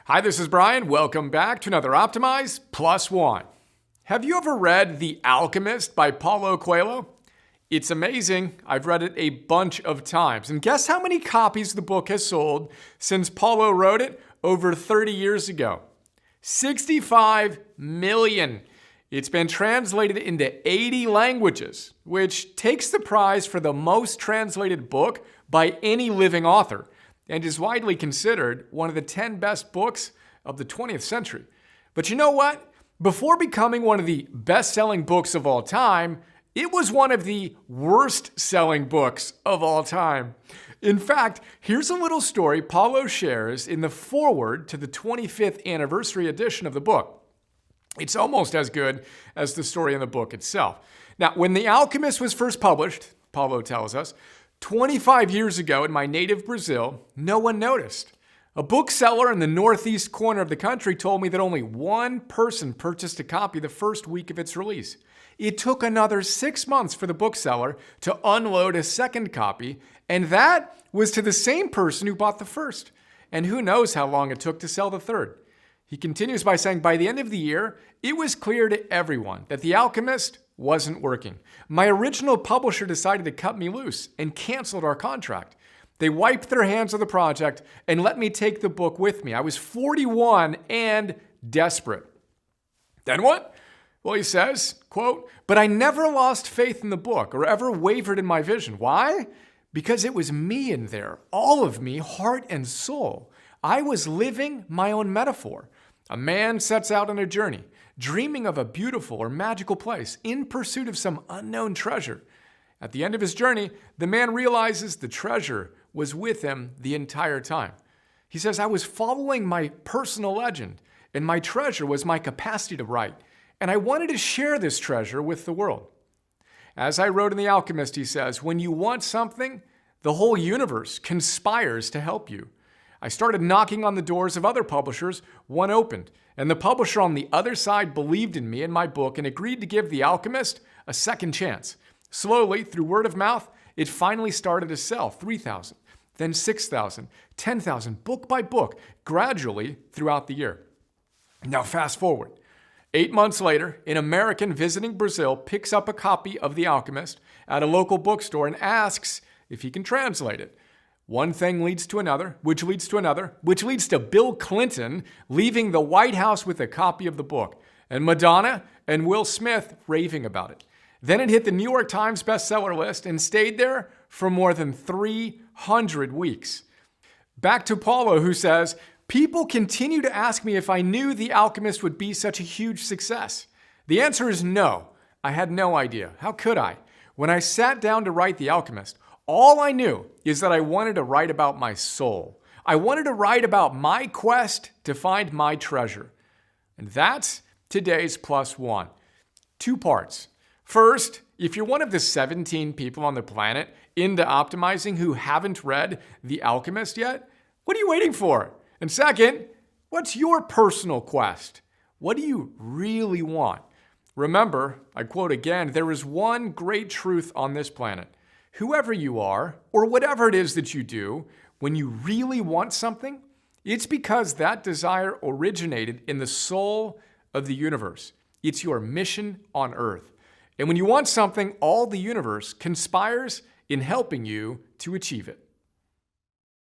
Hi, this is Brian. Welcome back to another Optimize Plus One. Have you ever read The Alchemist by Paulo Coelho? It's amazing. I've read it a bunch of times. And guess how many copies the book has sold since Paulo wrote it over 30 years ago? 65 million. It's been translated into 80 languages, which takes the prize for the most translated book by any living author, and is widely considered one of the 10 best books of the 20th century. But you know what? Before becoming one of the best-selling books of all time, it was one of the worst-selling books of all time. In fact, here's a little story Paulo shares in the foreword to the 25th anniversary edition of the book. It's almost as good as the story in the book itself. Now, when The Alchemist was first published, Paulo tells us, 25 years ago in my native Brazil, no one noticed. A bookseller in the northeast corner of the country told me that only one person purchased a copy the first week of its release. It took another 6 months for the bookseller to unload a second copy, and that was to the same person who bought the first. And who knows how long it took to sell the third. He continues by saying, by the end of the year, it was clear to everyone that The Alchemist wasn't working. My original publisher decided to cut me loose and canceled our contract. They wiped their hands of the project and let me take the book with me. I was 41 and desperate. Then what? Well, he says, quote, but I never lost faith in the book or ever wavered in my vision. Why? Because it was me in there, all of me, heart and soul. I was living my own metaphor. A man sets out on a journey, dreaming of a beautiful or magical place in pursuit of some unknown treasure. At the end of his journey, the man realizes the treasure was with him the entire time. He says, I was following my personal legend, and my treasure was my capacity to write, and I wanted to share this treasure with the world. As I wrote in The Alchemist, he says, when you want something, the whole universe conspires to help you. I started knocking on the doors of other publishers, one opened, and the publisher on the other side believed in me and my book and agreed to give The Alchemist a second chance. Slowly, through word of mouth, it finally started to sell 3,000, then 6,000, 10,000, book by book, gradually throughout the year. Now fast forward. 8 months later, an American visiting Brazil picks up a copy of The Alchemist at a local bookstore and asks if he can translate it. One thing leads to another, which leads to another, which leads to Bill Clinton leaving the White House with a copy of the book, and Madonna and Will Smith raving about it. Then it hit the New York Times bestseller list and stayed there for more than 300 weeks. Back to Paulo, who says, people continue to ask me if I knew The Alchemist would be such a huge success. The answer is no. I had no idea. How could I? When I sat down to write The Alchemist, all I knew is that I wanted to write about my soul. I wanted to write about my quest to find my treasure. And that's today's plus one. 2 parts. First, if you're one of the 17 people on the planet into optimizing who haven't read The Alchemist yet, what are you waiting for? And second, what's your personal quest? What do you really want? Remember, I quote again, there is one great truth on this planet. Whoever you are, or whatever it is that you do, when you really want something, it's because that desire originated in the soul of the universe. It's your mission on Earth. And when you want something, all the universe conspires in helping you to achieve it.